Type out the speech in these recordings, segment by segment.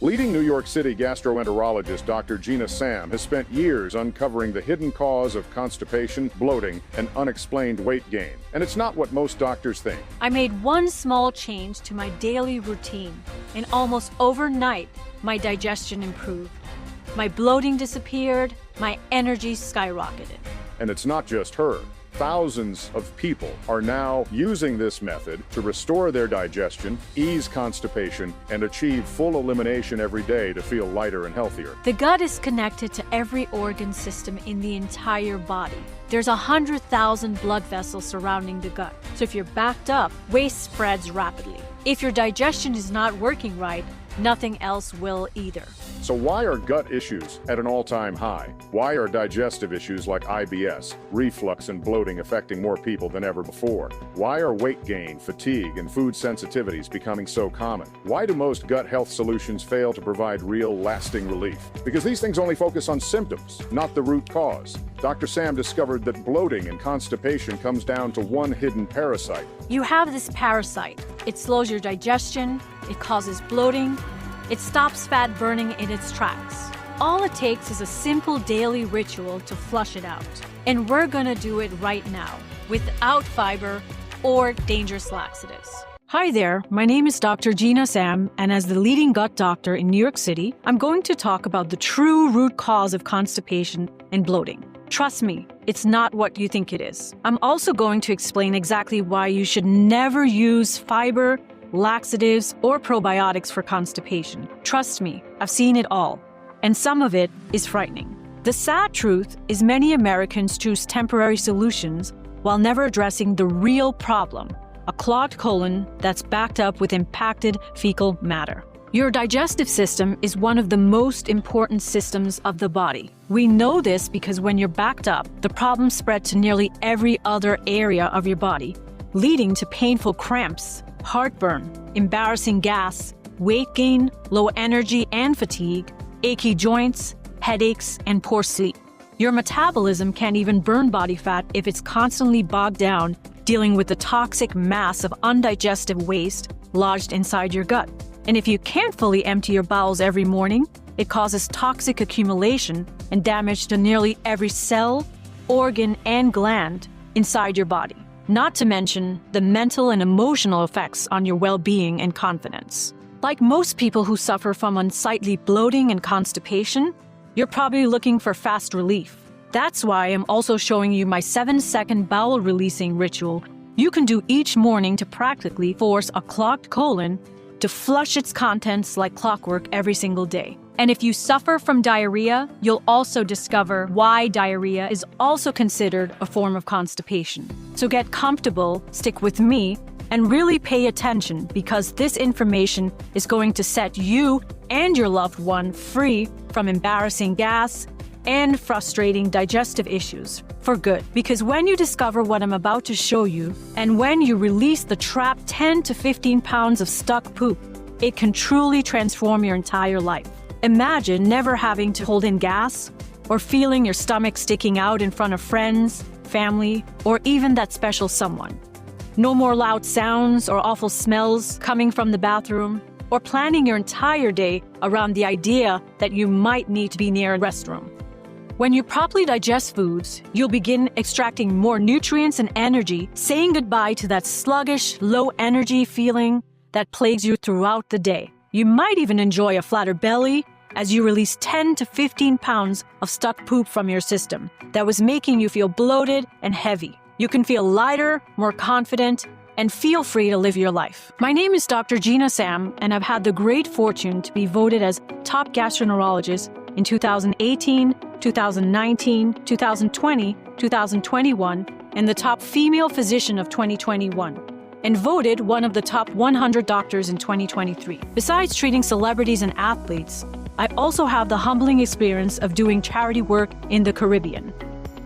Leading New York City gastroenterologist Dr. Gina Sam has spent years uncovering the hidden cause of constipation, bloating, and unexplained weight gain. And it's not what most doctors think. I made one small change to my daily routine, and almost overnight, my digestion improved. My bloating disappeared, my energy skyrocketed. And it's not just her. Thousands of people are now using this method to restore their digestion, ease constipation, and achieve full elimination every day to feel lighter and healthier. The gut is connected to every organ system in the entire body. There's 100,000 blood vessels surrounding the gut. So if you're backed up, waste spreads rapidly. If your digestion is not working right, nothing else will either. So why are gut issues at an all-time high? Why are digestive issues like IBS, reflux, and bloating affecting more people than ever before? Why are weight gain, fatigue, and food sensitivities becoming so common? Why do most gut health solutions fail to provide real, lasting relief? Because these things only focus on symptoms, not the root cause. Dr. Sam discovered that bloating and constipation comes down to one hidden parasite. You have this parasite. It slows your digestion, it causes bloating, it stops fat burning in its tracks. All it takes is a simple daily ritual to flush it out. And we're gonna do it right now, without fiber or dangerous laxatives. Hi there, my name is Dr. Gina Sam, and as the leading gut doctor in New York City, I'm going to talk about the true root cause of constipation and bloating. Trust me, it's not what you think it is. I'm also going to explain exactly why you should never use fiber, laxatives, or probiotics for constipation. Trust me, I've seen it all, and some of it is frightening. The sad truth is many Americans choose temporary solutions while never addressing the real problem, a clogged colon that's backed up with impacted fecal matter. Your digestive system is one of the most important systems of the body. We know this because when you're backed up, the problem spread to nearly every other area of your body, leading to painful cramps, heartburn, embarrassing gas, weight gain, low energy and fatigue, achy joints, headaches, and poor sleep. Your metabolism can't even burn body fat if it's constantly bogged down dealing with the toxic mass of undigested waste lodged inside your gut. And if you can't fully empty your bowels every morning, it causes toxic accumulation and damage to nearly every cell, organ, and gland inside your body. Not to mention the mental and emotional effects on your well-being and confidence. Like most people who suffer from unsightly bloating and constipation, you're probably looking for fast relief. That's why I'm also showing you my 7-second bowel releasing ritual you can do each morning to practically force a clogged colon to flush its contents like clockwork every single day. And if you suffer from diarrhea, you'll also discover why diarrhea is also considered a form of constipation. So get comfortable, stick with me, and really pay attention because this information is going to set you and your loved one free from embarrassing gas and frustrating digestive issues for good. Because when you discover what I'm about to show you, and when you release the trapped 10 to 15 pounds of stuck poop, it can truly transform your entire life. Imagine never having to hold in gas or feeling your stomach sticking out in front of friends, family, or even that special someone. No more loud sounds or awful smells coming from the bathroom, or planning your entire day around the idea that you might need to be near a restroom. When you properly digest foods, you'll begin extracting more nutrients and energy, saying goodbye to that sluggish, low-energy feeling that plagues you throughout the day. You might even enjoy a flatter belly as you release 10 to 15 pounds of stuck poop from your system that was making you feel bloated and heavy. You can feel lighter, more confident, and feel free to live your life. My name is Dr. Gina Sam, and I've had the great fortune to be voted as top gastroenterologist in 2018, 2019, 2020, 2021, and the top female physician of 2021, and voted one of the top 100 doctors in 2023. Besides treating celebrities and athletes, I also have the humbling experience of doing charity work in the Caribbean.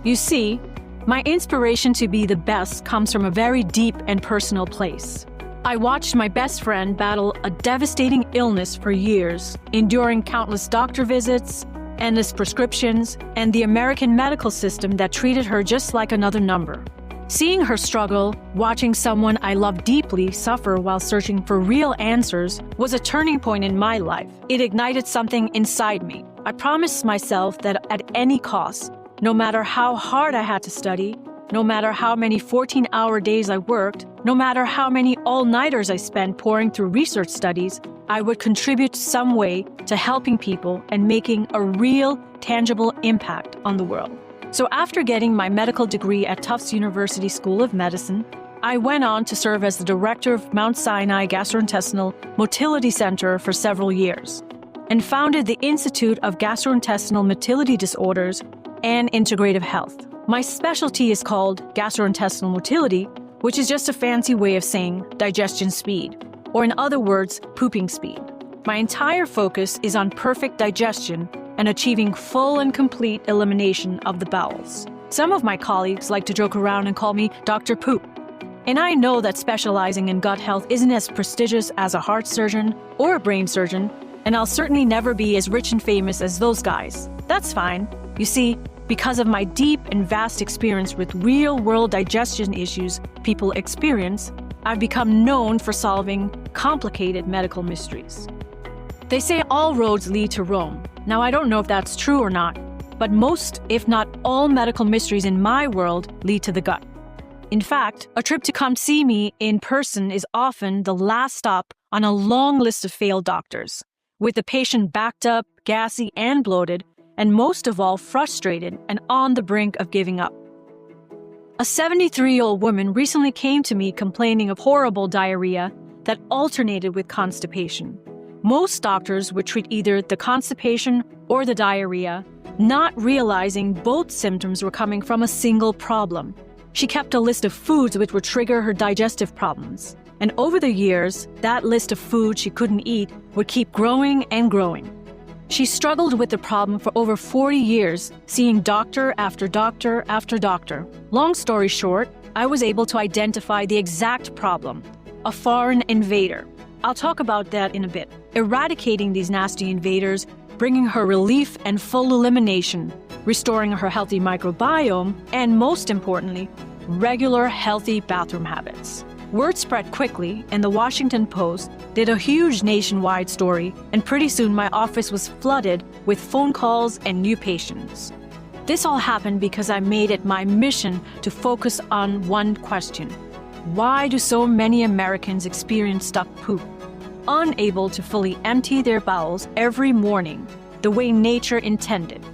You see, my inspiration to be the best comes from a very deep and personal place. I watched my best friend battle a devastating illness for years, enduring countless doctor visits, endless prescriptions, and the American medical system that treated her just like another number. Seeing her struggle, watching someone I love deeply suffer while searching for real answers was a turning point in my life. It ignited something inside me. I promised myself that at any cost, no matter how hard I had to study, no matter how many 14-hour days I worked, no matter how many all-nighters I spent pouring through research studies, I would contribute some way to helping people and making a real, tangible impact on the world. So after getting my medical degree at Tufts University School of Medicine, I went on to serve as the director of Mount Sinai Gastrointestinal Motility Center for several years, and founded the Institute of Gastrointestinal Motility Disorders and Integrative Health. My specialty is called gastrointestinal motility, which is just a fancy way of saying digestion speed, or in other words, pooping speed. My entire focus is on perfect digestion and achieving full and complete elimination of the bowels. Some of my colleagues like to joke around and call me Dr. Poop. And I know that specializing in gut health isn't as prestigious as a heart surgeon or a brain surgeon, and I'll certainly never be as rich and famous as those guys. That's fine. You see, because of my deep and vast experience with real-world digestion issues people experience, I've become known for solving complicated medical mysteries. They say all roads lead to Rome. Now, I don't know if that's true or not, but most, if not all, medical mysteries in my world lead to the gut. In fact, a trip to come see me in person is often the last stop on a long list of failed doctors, with the patient backed up, gassy, and bloated, and most of all, frustrated and on the brink of giving up. A 73-year-old woman recently came to me complaining of horrible diarrhea that alternated with constipation. Most doctors would treat either the constipation or the diarrhea, not realizing both symptoms were coming from a single problem. She kept a list of foods which would trigger her digestive problems. And over the years, that list of foods she couldn't eat would keep growing and growing. She struggled with the problem for over 40 years, seeing doctor after doctor after doctor. Long story short, I was able to identify the exact problem: a foreign invader. I'll talk about that in a bit. Eradicating these nasty invaders, bringing her relief and full elimination, restoring her healthy microbiome, and most importantly, regular healthy bathroom habits. Word spread quickly, and the Washington Post did a huge nationwide story, and pretty soon my office was flooded with phone calls and new patients. This all happened because I made it my mission to focus on one question: why do so many Americans experience stuck poop, unable to fully empty their bowels every morning the way nature intended?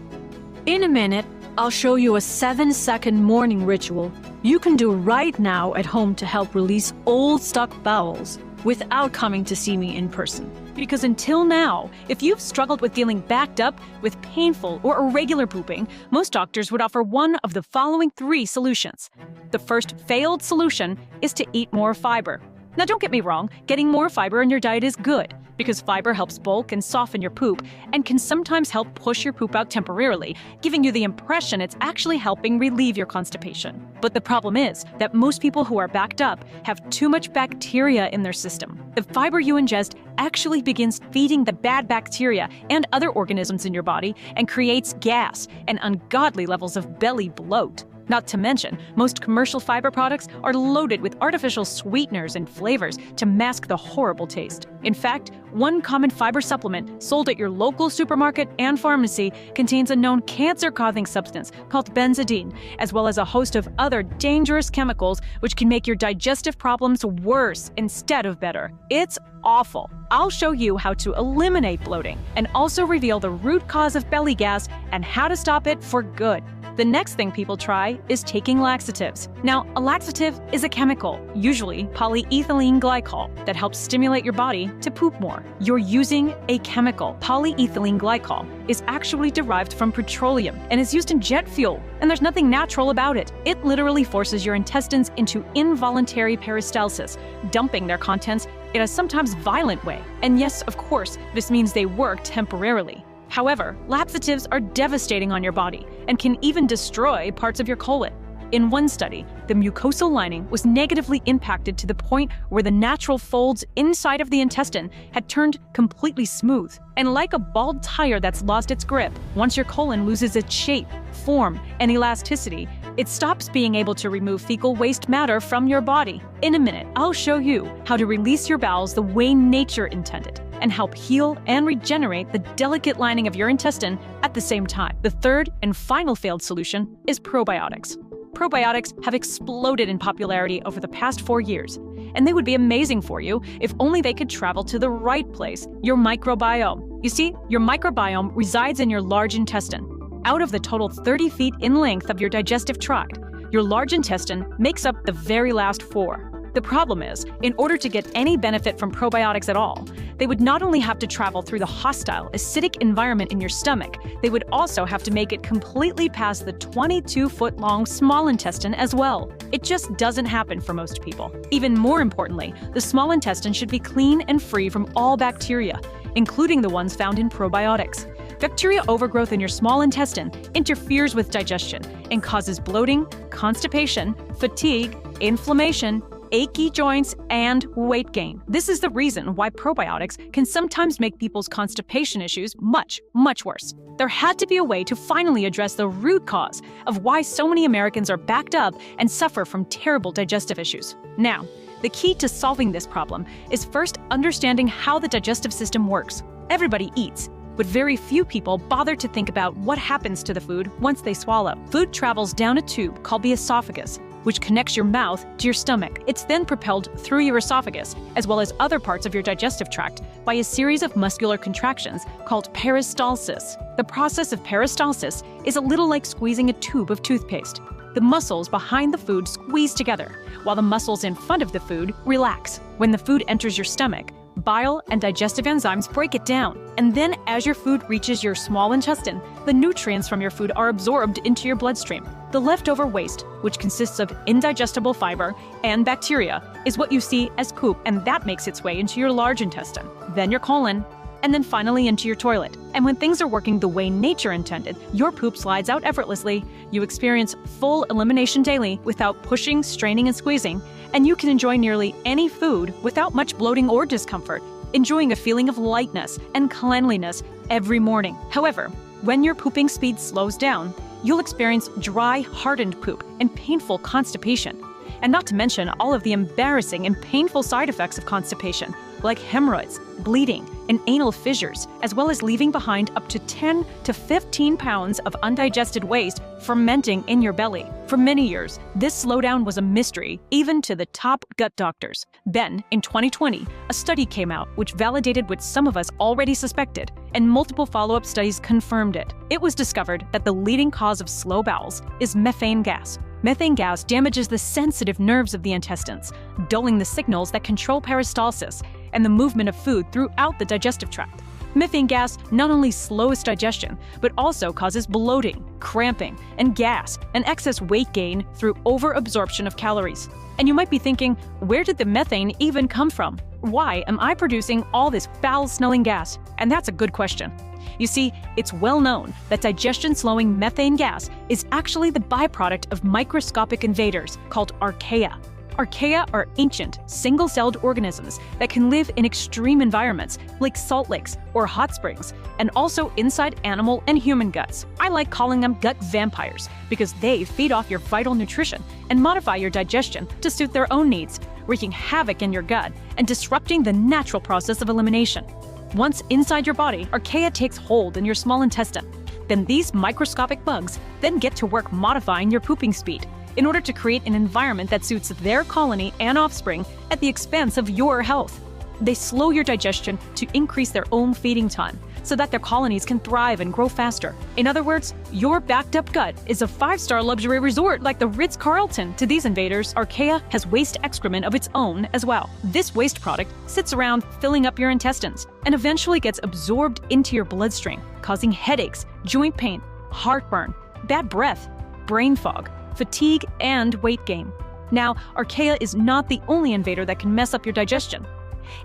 In a minute, I'll show you a 7-second morning ritual you can do right now at home to help release old stuck bowels without coming to see me in person. Because until now, if you've struggled with feeling backed up with painful or irregular pooping, most doctors would offer one of the following 3 solutions. The first failed solution is to eat more fiber. Now, don't get me wrong, getting more fiber in your diet is good, because fiber helps bulk and soften your poop and can sometimes help push your poop out temporarily, giving you the impression it's actually helping relieve your constipation. But the problem is that most people who are backed up have too much bacteria in their system. The fiber you ingest actually begins feeding the bad bacteria and other organisms in your body and creates gas and ungodly levels of belly bloat. Not to mention, most commercial fiber products are loaded with artificial sweeteners and flavors to mask the horrible taste. In fact, one common fiber supplement sold at your local supermarket and pharmacy contains a known cancer-causing substance called benzidine, as well as a host of other dangerous chemicals which can make your digestive problems worse instead of better. It's awful. I'll show you how to eliminate bloating and also reveal the root cause of belly gas and how to stop it for good. The next thing people try is taking laxatives. Now, a laxative is a chemical, usually polyethylene glycol, that helps stimulate your body to poop more. You're using a chemical. Polyethylene glycol is actually derived from petroleum and is used in jet fuel, and there's nothing natural about it. It literally forces your intestines into involuntary peristalsis, dumping their contents in a sometimes violent way. And yes, of course, this means they work temporarily. However, laxatives are devastating on your body and can even destroy parts of your colon. In one study, the mucosal lining was negatively impacted to the point where the natural folds inside of the intestine had turned completely smooth. And like a bald tire that's lost its grip, once your colon loses its shape, form, and elasticity, It stops being able to remove fecal waste matter from your body. In a minute, I'll show you how to release your bowels the way nature intended and help heal and regenerate the delicate lining of your intestine at the same time. The third and final failed solution is probiotics. Probiotics have exploded in popularity over the past 4 years, and they would be amazing for you if only they could travel to the right place, your microbiome. You see, your microbiome resides in your large intestine. Out of the total 30 feet in length of your digestive tract, your large intestine makes up the very last 4. The problem is, in order to get any benefit from probiotics at all, they would not only have to travel through the hostile, acidic environment in your stomach, they would also have to make it completely past the 22-foot-long small intestine as well. It just doesn't happen for most people. Even more importantly, the small intestine should be clean and free from all bacteria, including the ones found in probiotics. Bacteria overgrowth in your small intestine interferes with digestion and causes bloating, constipation, fatigue, inflammation, achy joints, and weight gain. This is the reason why probiotics can sometimes make people's constipation issues much, much worse. There had to be a way to finally address the root cause of why so many Americans are backed up and suffer from terrible digestive issues. Now, the key to solving this problem is first understanding how the digestive system works. Everybody eats, but very few people bother to think about what happens to the food once they swallow. Food travels down a tube called the esophagus, which connects your mouth to your stomach. It's then propelled through your esophagus, as well as other parts of your digestive tract, by a series of muscular contractions called peristalsis. The process of peristalsis is a little like squeezing a tube of toothpaste. The muscles behind the food squeeze together, while the muscles in front of the food relax. When the food enters your stomach, bile and digestive enzymes break it down, and then as your food reaches your small intestine, the nutrients from your food are absorbed into your bloodstream. The leftover waste, which consists of indigestible fiber and bacteria, is what you see as poop, and that makes its way into your large intestine, then your colon, and then finally into your toilet. And when things are working the way nature intended, your poop slides out effortlessly, you experience full elimination daily without pushing, straining, and squeezing, and you can enjoy nearly any food without much bloating or discomfort, enjoying a feeling of lightness and cleanliness every morning. However, when your pooping speed slows down, you'll experience dry, hardened poop and painful constipation. And not to mention all of the embarrassing and painful side effects of constipation, like hemorrhoids, bleeding, and anal fissures, as well as leaving behind up to 10 to 15 pounds of undigested waste fermenting in your belly. For many years, this slowdown was a mystery, even to the top gut doctors. Then, in 2020, a study came out which validated what some of us already suspected, and multiple follow-up studies confirmed it. It was discovered that the leading cause of slow bowels is methane gas. Methane gas damages the sensitive nerves of the intestines, dulling the signals that control peristalsis and the movement of food throughout the digestive tract. Methane gas not only slows digestion, but also causes bloating, cramping, and gas, and excess weight gain through overabsorption of calories. And you might be thinking, where did the methane even come from? Why am I producing all this foul-smelling gas? And that's a good question. You see, it's well known that digestion-slowing methane gas is actually the byproduct of microscopic invaders called archaea. Archaea are ancient, single-celled organisms that can live in extreme environments like salt lakes or hot springs, and also inside animal and human guts. I like calling them gut vampires because they feed off your vital nutrition and modify your digestion to suit their own needs, wreaking havoc in your gut and disrupting the natural process of elimination. Once inside your body, archaea takes hold in your small intestine. Then these microscopic bugs then get to work modifying your pooping speed in order to create an environment that suits their colony and offspring at the expense of your health. They slow your digestion to increase their own feeding time so that their colonies can thrive and grow faster. In other words, your backed-up gut is a 5-star luxury resort like the Ritz-Carlton. To these invaders, archaea has waste excrement of its own as well. This waste product sits around filling up your intestines and eventually gets absorbed into your bloodstream, causing headaches, joint pain, heartburn, bad breath, brain fog, fatigue, and weight gain. Now, archaea is not the only invader that can mess up your digestion.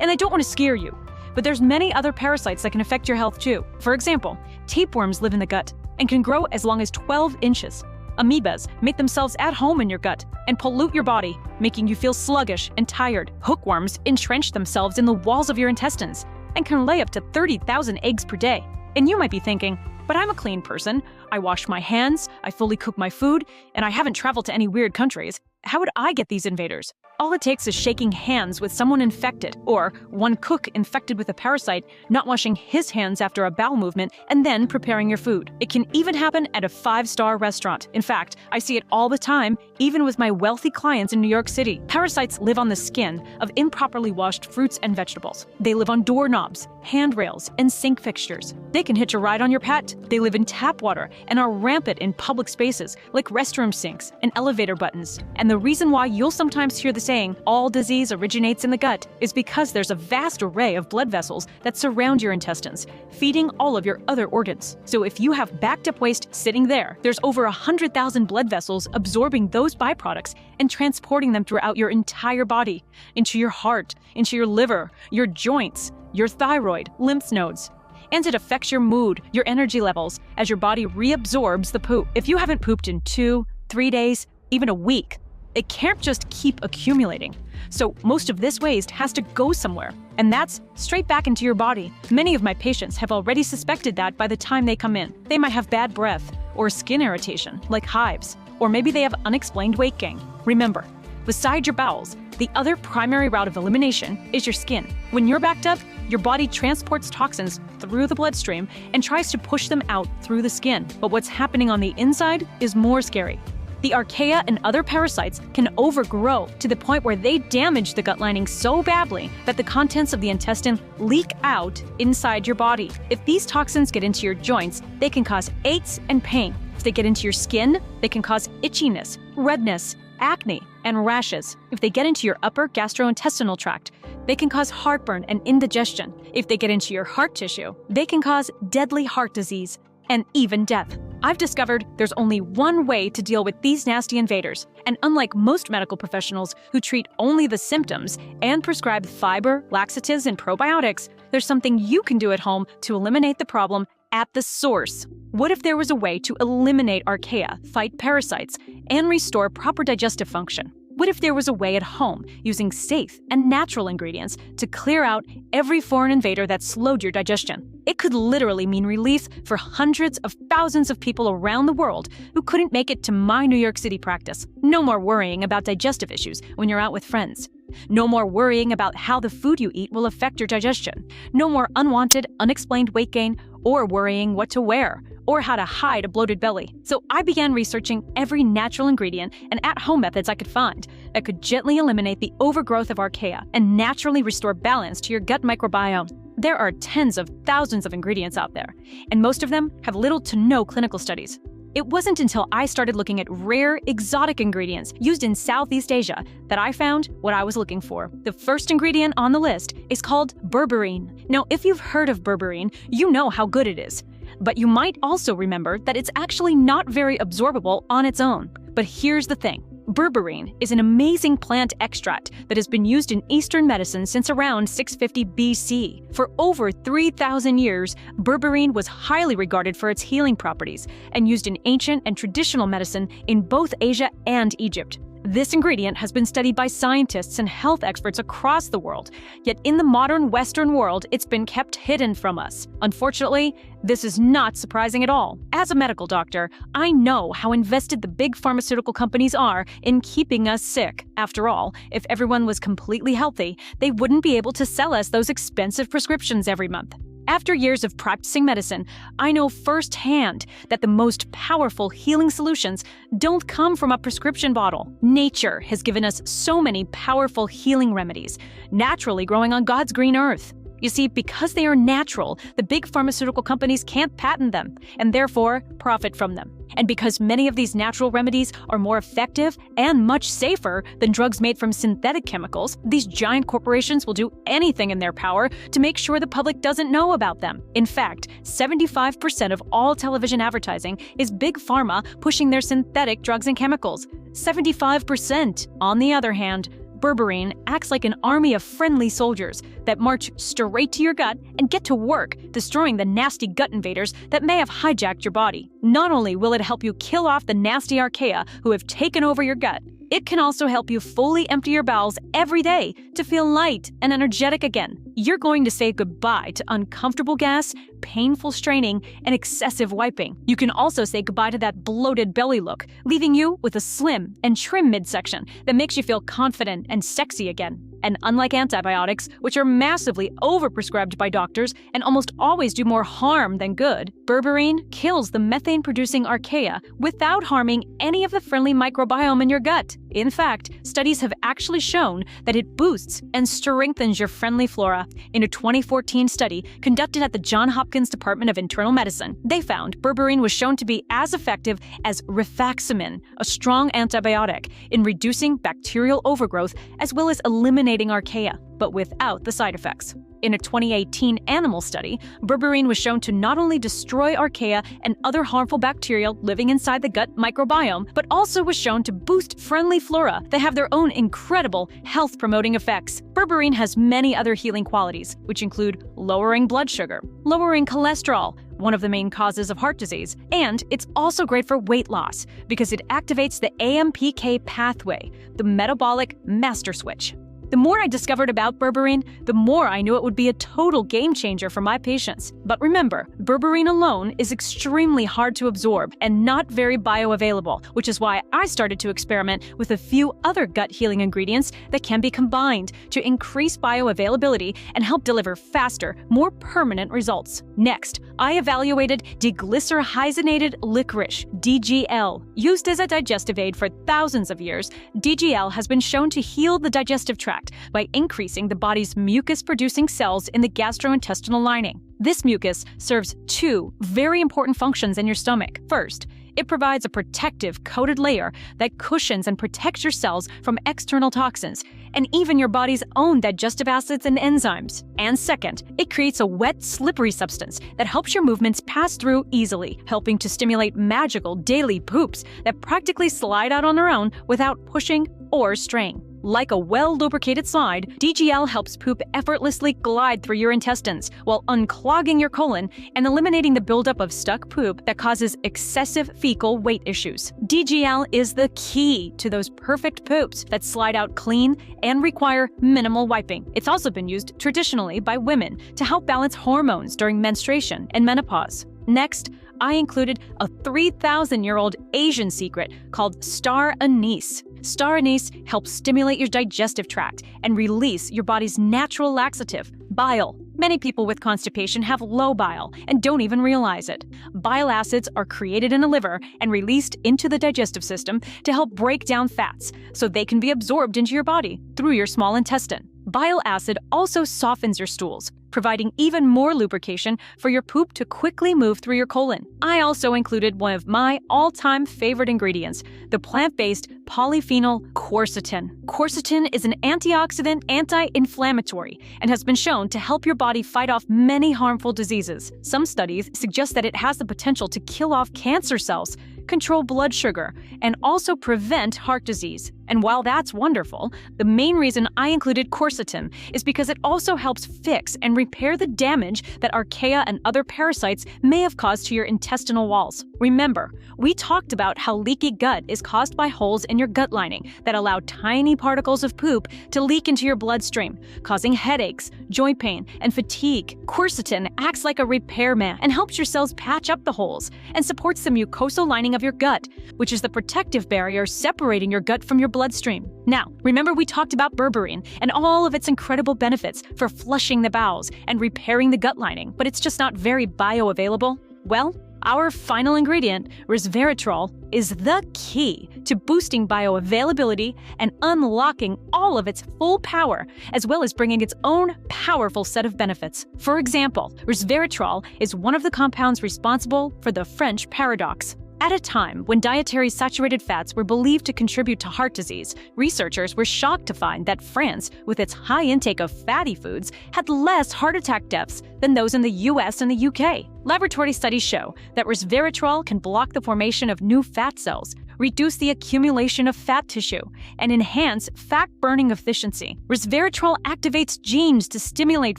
And I don't want to scare you, but there's many other parasites that can affect your health too. For example, tapeworms live in the gut and can grow as long as 12 inches. Amoebas make themselves at home in your gut and pollute your body, making you feel sluggish and tired. Hookworms entrench themselves in the walls of your intestines and can lay up to 30,000 eggs per day. And you might be thinking, But I'm a clean person. I wash my hands, I fully cook my food, and I haven't traveled to any weird countries. How would I get these invaders? All it takes is shaking hands with someone infected, or one cook infected with a parasite not washing his hands after a bowel movement and then preparing your food. It can even happen at a 5-star restaurant. In fact, I see it all the time, even with my wealthy clients in New York City. Parasites live on the skin of improperly washed fruits and vegetables. They live on doorknobs, handrails, and sink fixtures. They can hitch a ride on your pet. They live in tap water and are rampant in public spaces like restroom sinks and elevator buttons. And the reason why you'll sometimes hear the saying, all disease originates in the gut, is because there's a vast array of blood vessels that surround your intestines, feeding all of your other organs. So if you have backed up waste sitting there, there's over 100,000 blood vessels absorbing those byproducts and transporting them throughout your entire body, into your heart, into your liver, your joints, your thyroid, lymph nodes. And it affects your mood, your energy levels, as your body reabsorbs the poop. If you haven't pooped in 2, 3 days, even a week, it can't just keep accumulating. So most of this waste has to go somewhere, and that's straight back into your body. Many of my patients have already suspected that by the time they come in. They might have bad breath or skin irritation, like hives, or maybe they have unexplained weight gain. Remember, beside your bowels, the other primary route of elimination is your skin. When you're backed up, your body transports toxins through the bloodstream and tries to push them out through the skin. But what's happening on the inside is more scary. The archaea and other parasites can overgrow to the point where they damage the gut lining so badly that the contents of the intestine leak out inside your body. If these toxins get into your joints, they can cause aches and pain. If they get into your skin, they can cause itchiness, redness, acne, and rashes. If they get into your upper gastrointestinal tract, they can cause heartburn and indigestion. If they get into your heart tissue, they can cause deadly heart disease and even death. I've discovered there's only one way to deal with these nasty invaders, and unlike most medical professionals who treat only the symptoms and prescribe fiber, laxatives, and probiotics, there's something you can do at home to eliminate the problem at the source. What if there was a way to eliminate archaea, fight parasites, and restore proper digestive function? What if there was a way at home, using safe and natural ingredients, to clear out every foreign invader that slowed your digestion? It could literally mean relief for hundreds of thousands of people around the world who couldn't make it to my New York City practice. No more worrying about digestive issues when you're out with friends. No more worrying about how the food you eat will affect your digestion. No more unwanted, unexplained weight gain, or worrying what to wear, or how to hide a bloated belly. So I began researching every natural ingredient and at-home methods I could find that could gently eliminate the overgrowth of archaea and naturally restore balance to your gut microbiome. There are tens of thousands of ingredients out there, and most of them have little to no clinical studies. It wasn't until I started looking at rare, exotic ingredients used in Southeast Asia that I found what I was looking for. The first ingredient on the list is called berberine. Now, if you've heard of berberine, you know how good it is. But you might also remember that it's actually not very absorbable on its own. But here's the thing. Berberine is an amazing plant extract that has been used in Eastern medicine since around 650 BC. For over 3,000 years, berberine was highly regarded for its healing properties and used in ancient and traditional medicine in both Asia and Egypt. This ingredient has been studied by scientists and health experts across the world, yet in the modern Western world, it's been kept hidden from us. Unfortunately, this is not surprising at all. As a medical doctor, I know how invested the big pharmaceutical companies are in keeping us sick. After all, if everyone was completely healthy, they wouldn't be able to sell us those expensive prescriptions every month. After years of practicing medicine, I know firsthand that the most powerful healing solutions don't come from a prescription bottle. Nature has given us so many powerful healing remedies, naturally growing on God's green earth. You see, because they are natural, the big pharmaceutical companies can't patent them, and therefore profit from them. And because many of these natural remedies are more effective and much safer than drugs made from synthetic chemicals, these giant corporations will do anything in their power to make sure the public doesn't know about them. In fact, 75% of all television advertising is big pharma pushing their synthetic drugs and chemicals. 75%, on the other hand, berberine acts like an army of friendly soldiers that march straight to your gut and get to work destroying the nasty gut invaders that may have hijacked your body. Not only will it help you kill off the nasty archaea who have taken over your gut, it can also help you fully empty your bowels every day to feel light and energetic again. you're going to say goodbye to uncomfortable gas, painful straining, and excessive wiping. You can also say goodbye to that bloated belly look, leaving you with a slim and trim midsection that makes you feel confident and sexy again. And unlike antibiotics, which are massively overprescribed by doctors and almost always do more harm than good, berberine kills the methane-producing archaea without harming any of the friendly microbiome in your gut. In fact, studies have actually shown that it boosts and strengthens your friendly flora. In a 2014 study conducted at the Johns Hopkins Department of Internal Medicine, they found berberine was shown to be as effective as rifaximin, a strong antibiotic, in reducing bacterial overgrowth as well as eliminating archaea, but without the side effects. In a 2018 animal study, berberine was shown to not only destroy archaea and other harmful bacteria living inside the gut microbiome, but also was shown to boost friendly flora that have their own incredible health-promoting effects. Berberine has many other healing qualities, which include lowering blood sugar, lowering cholesterol, one of the main causes of heart disease, and it's also great for weight loss because it activates the AMPK pathway, the metabolic master switch. The more I discovered about berberine, the more I knew it would be a total game changer for my patients. But remember, berberine alone is extremely hard to absorb and not very bioavailable, which is why I started to experiment with a few other gut healing ingredients that can be combined to increase bioavailability and help deliver faster, more permanent results. Next, I evaluated deglycyrrhizated licorice, DGL. Used as a digestive aid for thousands of years, DGL has been shown to heal the digestive tract by increasing the body's mucus-producing cells in the gastrointestinal lining. This mucus serves two very important functions in your stomach. First, it provides a protective coated layer that cushions and protects your cells from external toxins and even your body's own digestive acids and enzymes. And second, it creates a wet, slippery substance that helps your movements pass through easily, helping to stimulate magical daily poops that practically slide out on their own without pushing or straying. Like a well-lubricated slide, DGL helps poop effortlessly glide through your intestines while unclogging your colon and eliminating the buildup of stuck poop that causes excessive fecal weight issues. DGL is the key to those perfect poops that slide out clean and require minimal wiping. It's also been used traditionally by women to help balance hormones during menstruation and menopause. Next, I included a 3,000-year-old Asian secret called star anise. Star anise helps stimulate your digestive tract and release your body's natural laxative, bile. Many people with constipation have low bile and don't even realize it. Bile acids are created in the liver and released into the digestive system to help break down fats so they can be absorbed into your body through your small intestine. Bile acid also softens your stools, providing even more lubrication for your poop to quickly move through your colon. I also included one of my all-time favorite ingredients, the plant-based polyphenol quercetin. Quercetin is an antioxidant, anti-inflammatory, and has been shown to help your body fight off many harmful diseases. Some studies suggest that it has the potential to kill off cancer cells, control blood sugar, and also prevent heart disease. And while that's wonderful, the main reason I included quercetin is because it also helps fix and repair the damage that archaea and other parasites may have caused to your intestinal walls. Remember, we talked about how leaky gut is caused by holes in your gut lining that allow tiny particles of poop to leak into your bloodstream, causing headaches, joint pain, and fatigue. Quercetin acts like a repairman and helps your cells patch up the holes and supports the mucosal lining of your gut, which is the protective barrier separating your gut from your bloodstream. Now, remember we talked about berberine and all of its incredible benefits for flushing the bowels and repairing the gut lining, but it's just not very bioavailable? Well, our final ingredient, resveratrol, is the key to boosting bioavailability and unlocking all of its full power, as well as bringing its own powerful set of benefits. For example, resveratrol is one of the compounds responsible for the French paradox. At a time when dietary saturated fats were believed to contribute to heart disease, researchers were shocked to find that France, with its high intake of fatty foods, had less heart attack deaths than those in the US and the UK. Laboratory studies show that resveratrol can block the formation of new fat cells, reduce the accumulation of fat tissue, and enhance fat burning efficiency. Resveratrol activates genes to stimulate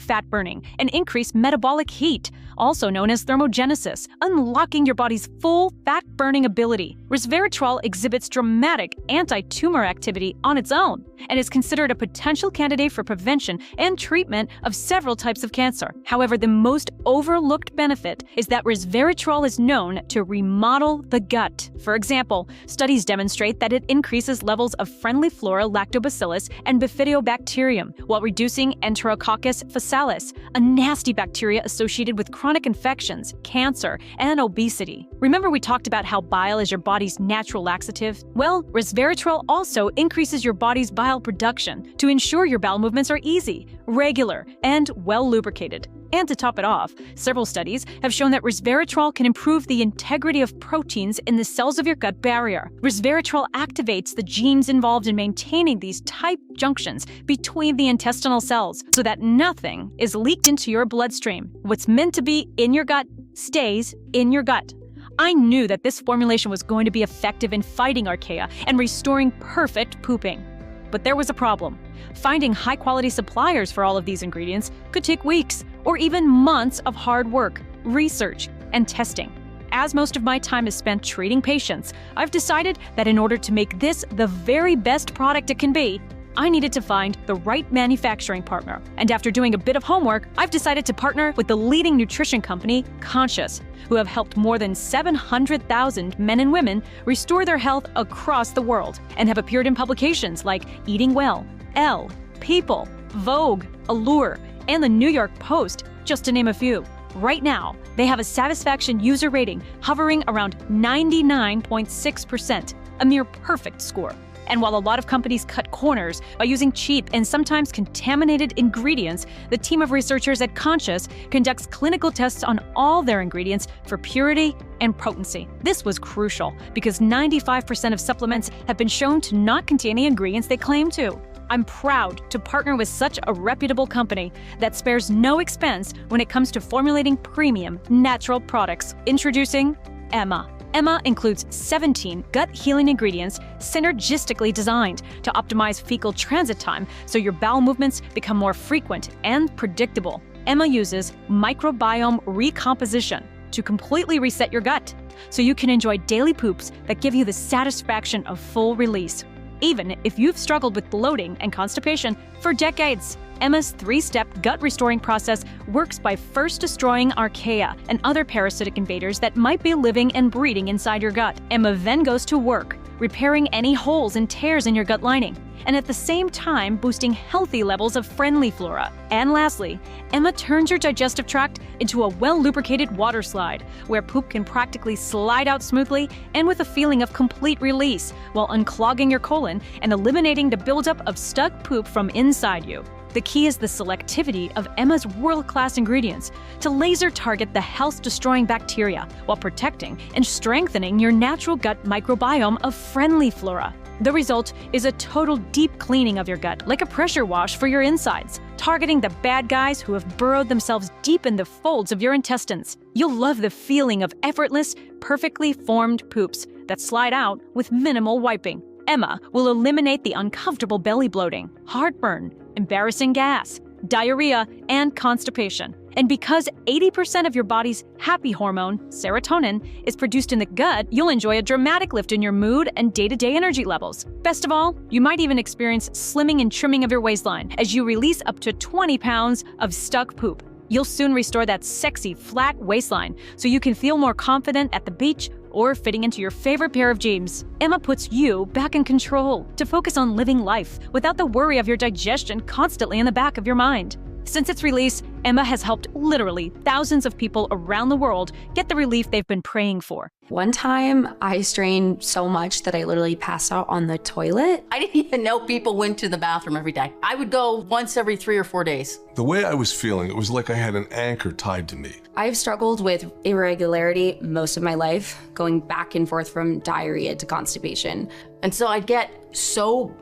fat burning and increase metabolic heat, also known as thermogenesis, unlocking your body's full fat burning ability. Resveratrol exhibits dramatic anti-tumor activity on its own and is considered a potential candidate for prevention and treatment of several types of cancer. However, the most overlooked benefit is that resveratrol is known to remodel the gut. For example, studies demonstrate that it increases levels of friendly flora lactobacillus and bifidobacterium while reducing Enterococcus faecalis, a nasty bacteria associated with chronic infections, cancer, and obesity. Remember we talked about how bile is your body's natural laxative? Well, resveratrol also increases your body's bile production to ensure your bowel movements are easy, regular, and well lubricated. And to top it off, several studies have shown that resveratrol can improve the integrity of proteins in the cells of your gut barrier. Resveratrol activates the genes involved in maintaining these tight junctions between the intestinal cells so that nothing is leaked into your bloodstream. What's meant to be in your gut stays in your gut. I knew that this formulation was going to be effective in fighting archaea and restoring perfect pooping. But there was a problem. Finding high-quality suppliers for all of these ingredients could take weeks or even months of hard work, research, and testing. As most of my time is spent treating patients, I've decided that in order to make this the very best product it can be, I needed to find the right manufacturing partner. And after doing a bit of homework, I've decided to partner with the leading nutrition company, Conscious, who have helped more than 700,000 men and women restore their health across the world and have appeared in publications like Eating Well, Elle, People, Vogue, Allure, and the New York Post, just to name a few. Right now, they have a satisfaction user rating hovering around 99.6%, a near perfect score. And while a lot of companies cut corners by using cheap and sometimes contaminated ingredients, the team of researchers at Conscious conducts clinical tests on all their ingredients for purity and potency. This was crucial because 95% of supplements have been shown to not contain the ingredients they claim to. I'm proud to partner with such a reputable company that spares no expense when it comes to formulating premium, natural products. Introducing Emma. Emma includes 17 gut-healing ingredients synergistically designed to optimize fecal transit time so your bowel movements become more frequent and predictable. Emma uses microbiome recomposition to completely reset your gut so you can enjoy daily poops that give you the satisfaction of full release. Even if you've struggled with bloating and constipation for decades, Emma's 3-step gut-restoring process works by first destroying archaea and other parasitic invaders that might be living and breeding inside your gut. Emma then goes to work, repairing any holes and tears in your gut lining, and at the same time boosting healthy levels of friendly flora. And lastly, Emma turns your digestive tract into a well-lubricated water slide, where poop can practically slide out smoothly and with a feeling of complete release, while unclogging your colon and eliminating the buildup of stuck poop from inside you. The key is the selectivity of Emma's world-class ingredients to laser target the health-destroying bacteria while protecting and strengthening your natural gut microbiome of friendly flora. The result is a total deep cleaning of your gut, like a pressure wash for your insides, targeting the bad guys who have burrowed themselves deep in the folds of your intestines. You'll love the feeling of effortless, perfectly formed poops that slide out with minimal wiping. Emma will eliminate the uncomfortable belly bloating, heartburn, embarrassing gas, diarrhea, and constipation. And because 80% of your body's happy hormone, serotonin, is produced in the gut, you'll enjoy a dramatic lift in your mood and day-to-day energy levels. Best of all, you might even experience slimming and trimming of your waistline as you release up to 20 pounds of stuck poop. You'll soon restore that sexy, flat waistline so you can feel more confident at the beach or fitting into your favorite pair of jeans. Emma puts you back in control to focus on living life without the worry of your digestion constantly in the back of your mind. Since its release, Emma has helped literally thousands of people around the world get the relief they've been praying for. One time, I strained so much that I literally passed out on the toilet. I didn't even know people went to the bathroom every day. I would go once every 3 or 4 days. The way I was feeling, it was like I had an anchor tied to me. I've struggled with irregularity most of my life, going back and forth from diarrhea to constipation. And so I'd get so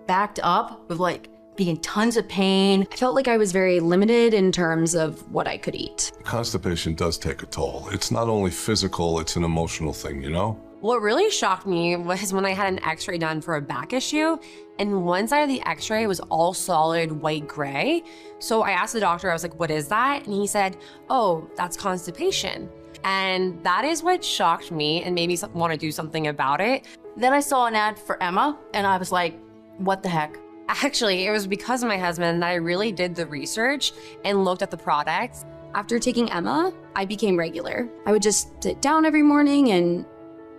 backed up with being tons of pain. I felt like I was very limited in terms of what I could eat. Constipation does take a toll. It's not only physical, it's an emotional thing, you know? What really shocked me was when I had an x-ray done for a back issue, and one side of the x-ray was all solid white gray. So I asked the doctor, I was like, what is that? And he said, oh, that's constipation. And that is what shocked me and made me want to do something about it. Then I saw an ad for Emma, and I was like, what the heck? Actually, it was because of my husband that I really did the research and looked at the products. After taking Emma, I became regular. I would just sit down every morning and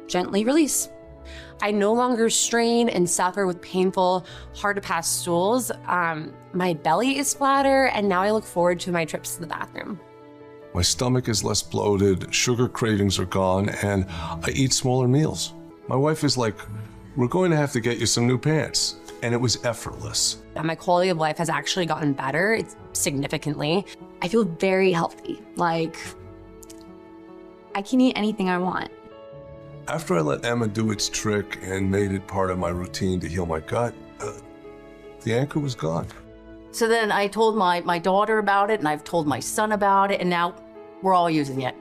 gently release. I no longer strain and suffer with painful, hard to pass stools. My belly is flatter, and now I look forward to my trips to the bathroom. My stomach is less bloated, sugar cravings are gone, and I eat smaller meals. My wife is like, we're going to have to get you some new pants. And it was effortless. My quality of life has actually gotten better, significantly. I feel very healthy. Like, I can eat anything I want. After I let Emma do its trick and made it part of my routine to heal my gut, the anchor was gone. So then I told my daughter about it, and I've told my son about it, and now we're all using it.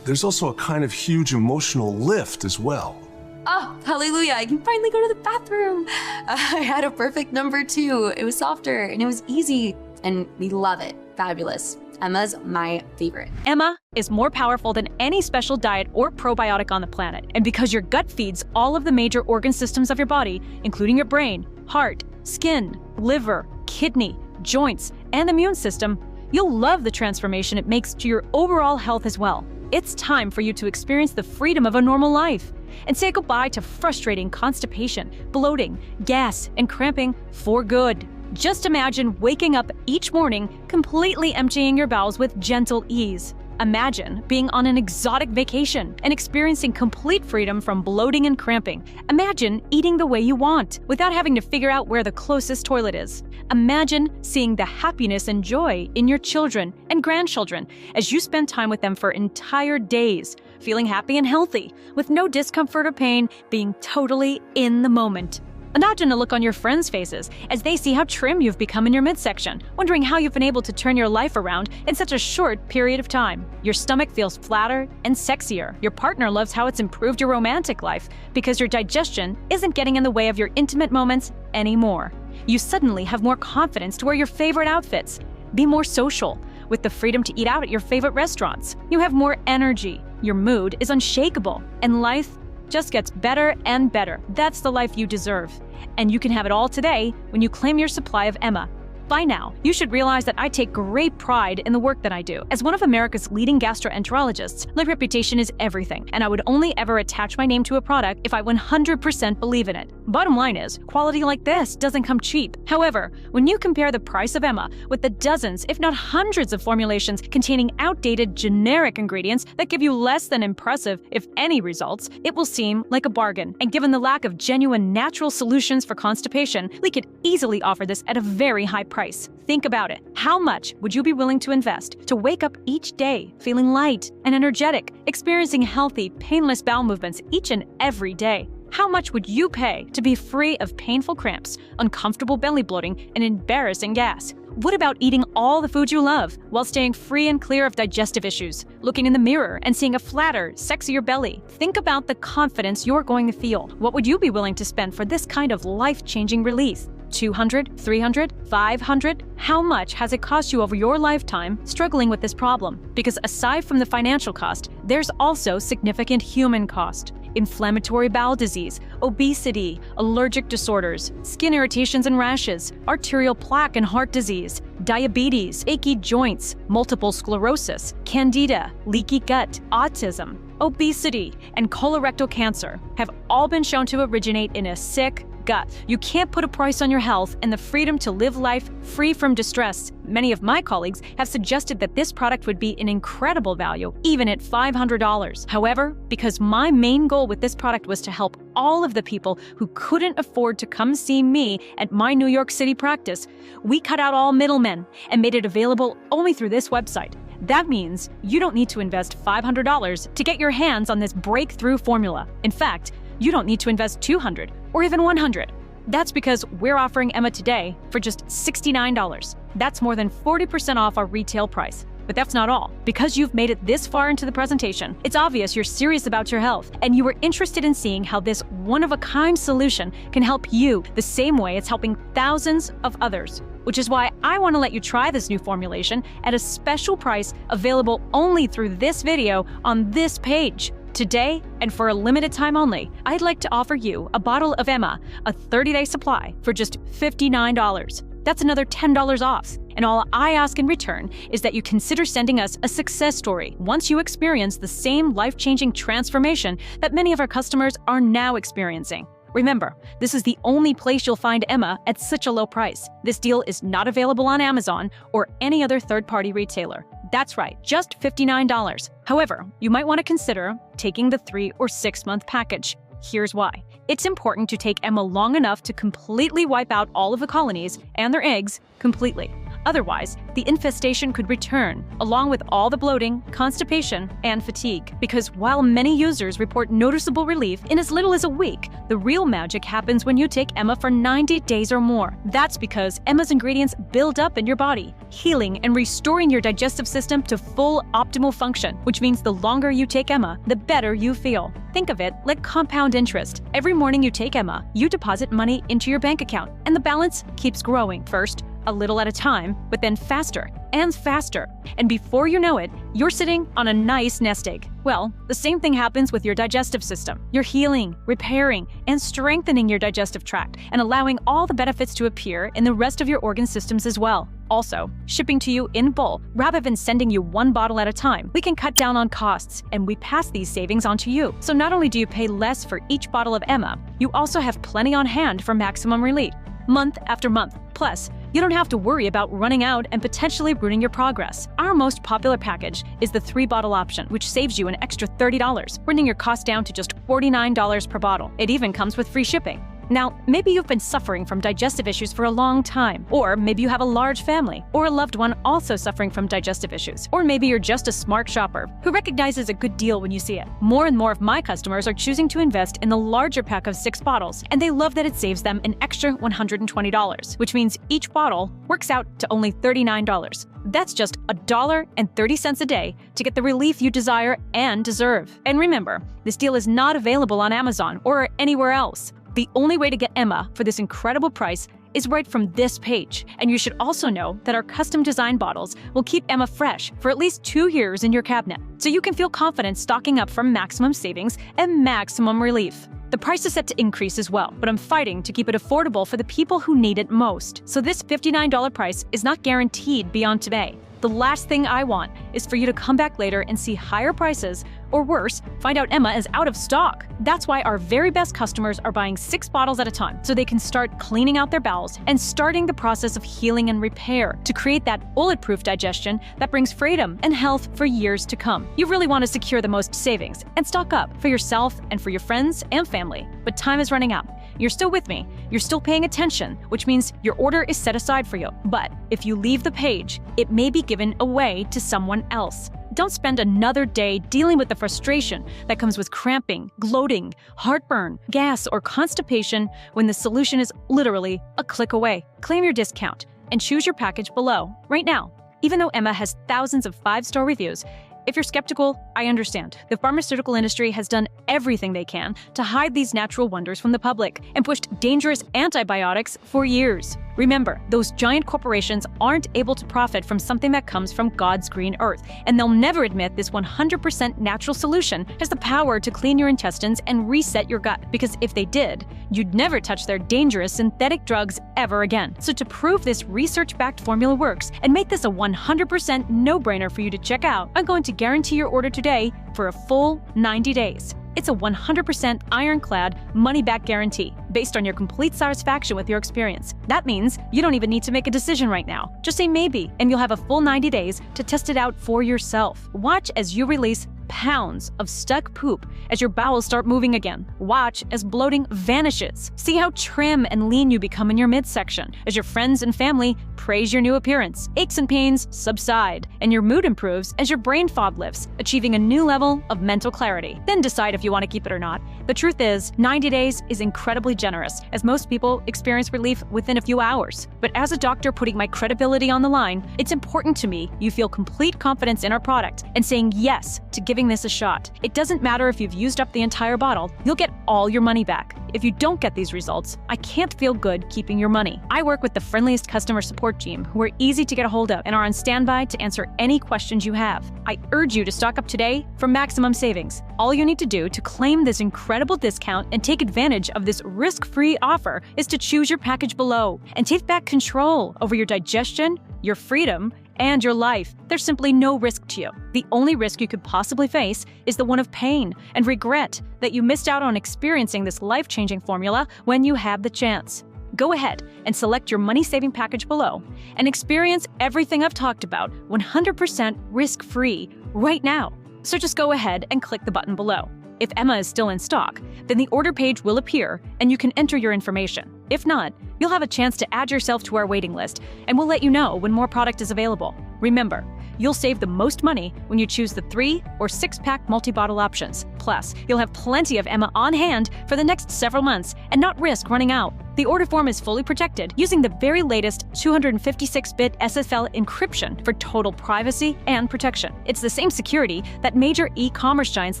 There's also a kind of huge emotional lift as well. Oh, hallelujah, I can finally go to the bathroom. I had a perfect number 2. It was softer and it was easy, and we love it. Fabulous. Emma's my favorite. Emma is more powerful than any special diet or probiotic on the planet. And because your gut feeds all of the major organ systems of your body, including your brain, heart, skin, liver, kidney, joints, and immune system, you'll love the transformation it makes to your overall health as well. It's time for you to experience the freedom of a normal life and say goodbye to frustrating constipation, bloating, gas, and cramping for good. Just imagine waking up each morning completely emptying your bowels with gentle ease. Imagine being on an exotic vacation and experiencing complete freedom from bloating and cramping. Imagine eating the way you want without having to figure out where the closest toilet is. Imagine seeing the happiness and joy in your children and grandchildren as you spend time with them for entire days, feeling happy and healthy, with no discomfort or pain, being totally in the moment. Imagine the look on your friends' faces as they see how trim you've become in your midsection, wondering how you've been able to turn your life around in such a short period of time. Your stomach feels flatter and sexier. Your partner loves how it's improved your romantic life because your digestion isn't getting in the way of your intimate moments anymore. You suddenly have more confidence to wear your favorite outfits, be more social, with the freedom to eat out at your favorite restaurants. You have more energy. Your mood is unshakable, and life just gets better and better. That's the life you deserve. And you can have it all today when you claim your supply of Emma. By now, you should realize that I take great pride in the work that I do. As one of America's leading gastroenterologists, my reputation is everything, and I would only ever attach my name to a product if I 100% believe in it. Bottom line is, quality like this doesn't come cheap. However, when you compare the price of Emma with the dozens, if not hundreds of formulations containing outdated generic ingredients that give you less than impressive, if any, results, it will seem like a bargain. And given the lack of genuine natural solutions for constipation, we could easily offer this at a very high price. Think about it. How much would you be willing to invest to wake up each day feeling light and energetic, experiencing healthy, painless bowel movements each and every day? How much would you pay to be free of painful cramps, uncomfortable belly bloating, and embarrassing gas? What about eating all the food you love while staying free and clear of digestive issues, looking in the mirror and seeing a flatter, sexier belly? Think about the confidence you're going to feel. What would you be willing to spend for this kind of life-changing relief? $200, $300, $500? How much has it cost you over your lifetime struggling with this problem? Because aside from the financial cost, there's also significant human cost. Inflammatory bowel disease, obesity, allergic disorders, skin irritations and rashes, arterial plaque and heart disease, diabetes, achy joints, multiple sclerosis, candida, leaky gut, autism, obesity, and colorectal cancer have all been shown to originate in a sick gut. You can't put a price on your health and the freedom to live life free from distress. Many of my colleagues have suggested that this product would be an incredible value, even at $500. However, because my main goal with this product was to help all of the people who couldn't afford to come see me at my New York City practice, we cut out all middlemen and made it available only through this website. That means you don't need to invest $500 to get your hands on this breakthrough formula. In fact, you don't need to invest $200 or even $100. That's because we're offering Emma today for just $69. That's more than 40% off our retail price. But that's not all. Because you've made it this far into the presentation, it's obvious you're serious about your health, and you are interested in seeing how this one-of-a-kind solution can help you the same way it's helping thousands of others. Which is why I want to let you try this new formulation at a special price available only through this video on this page. Today, and for a limited time only, I'd like to offer you a bottle of Emma, a 30-day supply, for just $59. That's another $10 off. And all I ask in return is that you consider sending us a success story once you experience the same life-changing transformation that many of our customers are now experiencing. Remember, this is the only place you'll find Emma at such a low price. This deal is not available on Amazon or any other third-party retailer. That's right, just $59. However, you might want to consider taking the 3 or 6 month package. Here's why. It's important to take Emma long enough to completely wipe out all of the colonies and their eggs completely. Otherwise, the infestation could return, along with all the bloating, constipation, and fatigue. Because while many users report noticeable relief in as little as a week, the real magic happens when you take Emma for 90 days or more. That's because Emma's ingredients build up in your body, healing and restoring your digestive system to full optimal function, which means the longer you take Emma, the better you feel. Think of it like compound interest. Every morning you take Emma, you deposit money into your bank account, and the balance keeps growing. First, a little at a time, but then faster and faster. And before you know it, you're sitting on a nice nest egg. Well, the same thing happens with your digestive system. You're healing, repairing, and strengthening your digestive tract, and allowing all the benefits to appear in the rest of your organ systems as well. Also, shipping to you in bulk, rather than sending you one bottle at a time, we can cut down on costs, and we pass these savings on to you. So not only do you pay less for each bottle of Emma, you also have plenty on hand for maximum relief, month after month. Plus, you don't have to worry about running out and potentially ruining your progress. Our most popular package is the 3-bottle option, which saves you an extra $30, bringing your cost down to just $49 per bottle. It even comes with free shipping. Now, maybe you've been suffering from digestive issues for a long time, or maybe you have a large family, or a loved one also suffering from digestive issues, or maybe you're just a smart shopper who recognizes a good deal when you see it. More and more of my customers are choosing to invest in the larger pack of 6 bottles, and they love that it saves them an extra $120, which means each bottle works out to only $39. That's just $1.30 a day to get the relief you desire and deserve. And remember, this deal is not available on Amazon or anywhere else. The only way to get Emma for this incredible price is right from this page. And you should also know that our custom design bottles will keep Emma fresh for at least 2 years in your cabinet, so you can feel confident stocking up for maximum savings and maximum relief. The price is set to increase as well, but I'm fighting to keep it affordable for the people who need it most. So this $59 price is not guaranteed beyond today. The last thing I want is for you to come back later and see higher prices, or worse, find out Emma is out of stock. That's why our very best customers are buying 6 bottles at a time, so they can start cleaning out their bowels and starting the process of healing and repair to create that bulletproof digestion that brings freedom and health for years to come. You really want to secure the most savings and stock up for yourself and for your friends and family. But time is running out. You're still with me. You're still paying attention, which means your order is set aside for you. But if you leave the page, it may be given away to someone else. Don't spend another day dealing with the frustration that comes with cramping, bloating, heartburn, gas, or constipation when the solution is literally a click away. Claim your discount and choose your package below right now. Even though Emma has thousands of 5-star reviews, if you're skeptical, I understand. The pharmaceutical industry has done everything they can to hide these natural wonders from the public and pushed dangerous antibiotics for years. Remember, those giant corporations aren't able to profit from something that comes from God's green earth, and they'll never admit this 100% natural solution has the power to clean your intestines and reset your gut, because if they did, you'd never touch their dangerous synthetic drugs ever again. So to prove this research-backed formula works and make this a 100% no-brainer for you to check out, I'm going to guarantee your order today for a full 90 days. It's a 100% ironclad money-back guarantee based on your complete satisfaction with your experience. That means you don't even need to make a decision right now. Just say maybe, and you'll have a full 90 days to test it out for yourself. Watch as you release pounds of stuck poop as your bowels start moving again. Watch as bloating vanishes. See how trim and lean you become in your midsection as your friends and family praise your new appearance. Aches and pains subside, and your mood improves as your brain fog lifts, achieving a new level of mental clarity. Then decide if you want to keep it or not. The truth is, 90 days is incredibly generous, as most people experience relief within a few hours. But as a doctor putting my credibility on the line, it's important to me you feel complete confidence in our product and saying yes to giving this a shot. It doesn't matter if you've used up the entire bottle, you'll get all your money back. If you don't get these results, I can't feel good keeping your money. I work with the friendliest customer support team who are easy to get a hold of and are on standby to answer any questions you have. I urge you to stock up today for maximum savings. All you need to do to claim this incredible discount and take advantage of this risk-free offer is to choose your package below and take back control over your digestion, your freedom, and your life. There's simply no risk to you. The only risk you could possibly face is the one of pain and regret that you missed out on experiencing this life-changing formula when you had the chance. Go ahead and select your money-saving package below and experience everything I've talked about 100% risk-free right now. So just go ahead and click the button below. If Emma is still in stock, then the order page will appear and you can enter your information. If not, you'll have a chance to add yourself to our waiting list and we'll let you know when more product is available. Remember, you'll save the most money when you choose the 3 or 6-pack multi-bottle options. Plus, you'll have plenty of Emma on hand for the next several months and not risk running out. The order form is fully protected using the very latest 256-bit SSL encryption for total privacy and protection. It's the same security that major e-commerce giants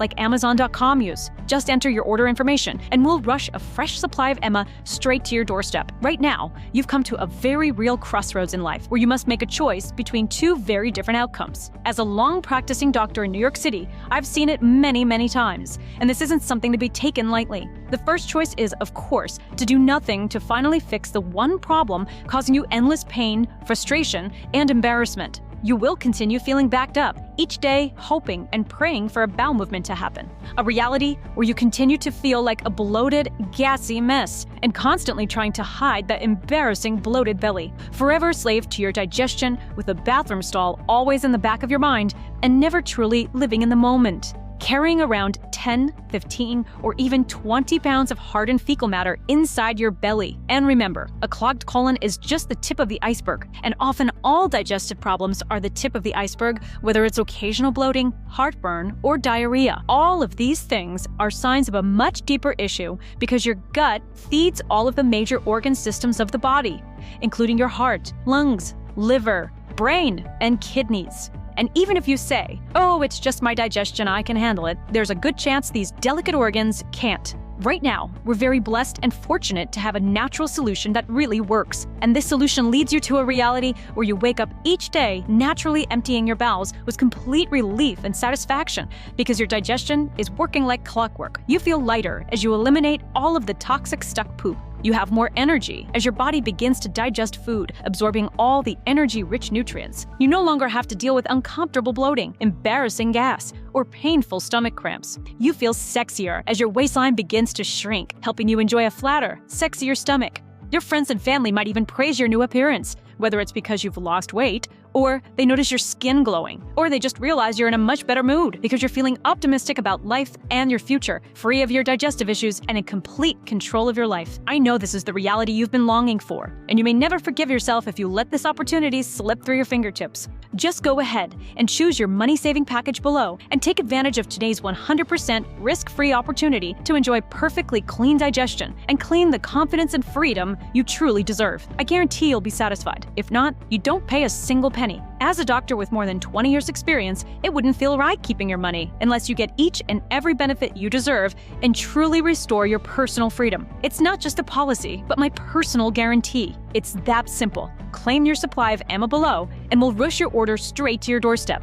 like Amazon.com use. Just enter your order information and we'll rush a fresh supply of Emma straight to your doorstep. Right now, you've come to a very real crossroads in life where you must make a choice between two very different outcomes. As a long-practicing doctor in New York City, I've seen it many, many times, and this isn't something to be taken lightly. The first choice is, of course, to do nothing to finally fix the one problem causing you endless pain, frustration, and embarrassment. You will continue feeling backed up, each day hoping and praying for a bowel movement to happen. A reality where you continue to feel like a bloated, gassy mess and constantly trying to hide that embarrassing bloated belly. Forever a slave to your digestion with a bathroom stall always in the back of your mind and never truly living in the moment. Carrying around 10, 15, or even 20 pounds of hardened fecal matter inside your belly. And remember, a clogged colon is just the tip of the iceberg, and often all digestive problems are the tip of the iceberg, whether it's occasional bloating, heartburn, or diarrhea. All of these things are signs of a much deeper issue because your gut feeds all of the major organ systems of the body, including your heart, lungs, liver, brain, and kidneys. And even if you say, oh, it's just my digestion, I can handle it, there's a good chance these delicate organs can't. Right now, we're very blessed and fortunate to have a natural solution that really works. And this solution leads you to a reality where you wake up each day naturally emptying your bowels with complete relief and satisfaction because your digestion is working like clockwork. You feel lighter as you eliminate all of the toxic stuck poop. You have more energy as your body begins to digest food, absorbing all the energy-rich nutrients. You no longer have to deal with uncomfortable bloating, embarrassing gas, or painful stomach cramps. You feel sexier as your waistline begins to shrink, helping you enjoy a flatter, sexier stomach. Your friends and family might even praise your new appearance, whether it's because you've lost weight, or they notice your skin glowing, or they just realize you're in a much better mood because you're feeling optimistic about life and your future, free of your digestive issues and in complete control of your life. I know this is the reality you've been longing for, and you may never forgive yourself if you let this opportunity slip through your fingertips. Just go ahead and choose your money-saving package below and take advantage of today's 100% risk-free opportunity to enjoy perfectly clean digestion and claim the confidence and freedom you truly deserve. I guarantee you'll be satisfied. If not, you don't pay a single penny. As a doctor with more than 20 years experience, it wouldn't feel right keeping your money unless you get each and every benefit you deserve and truly restore your personal freedom. It's not just a policy, but my personal guarantee. It's that simple. Claim your supply of Emma below, and we'll rush your order straight to your doorstep.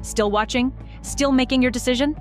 Still watching? Still making your decision?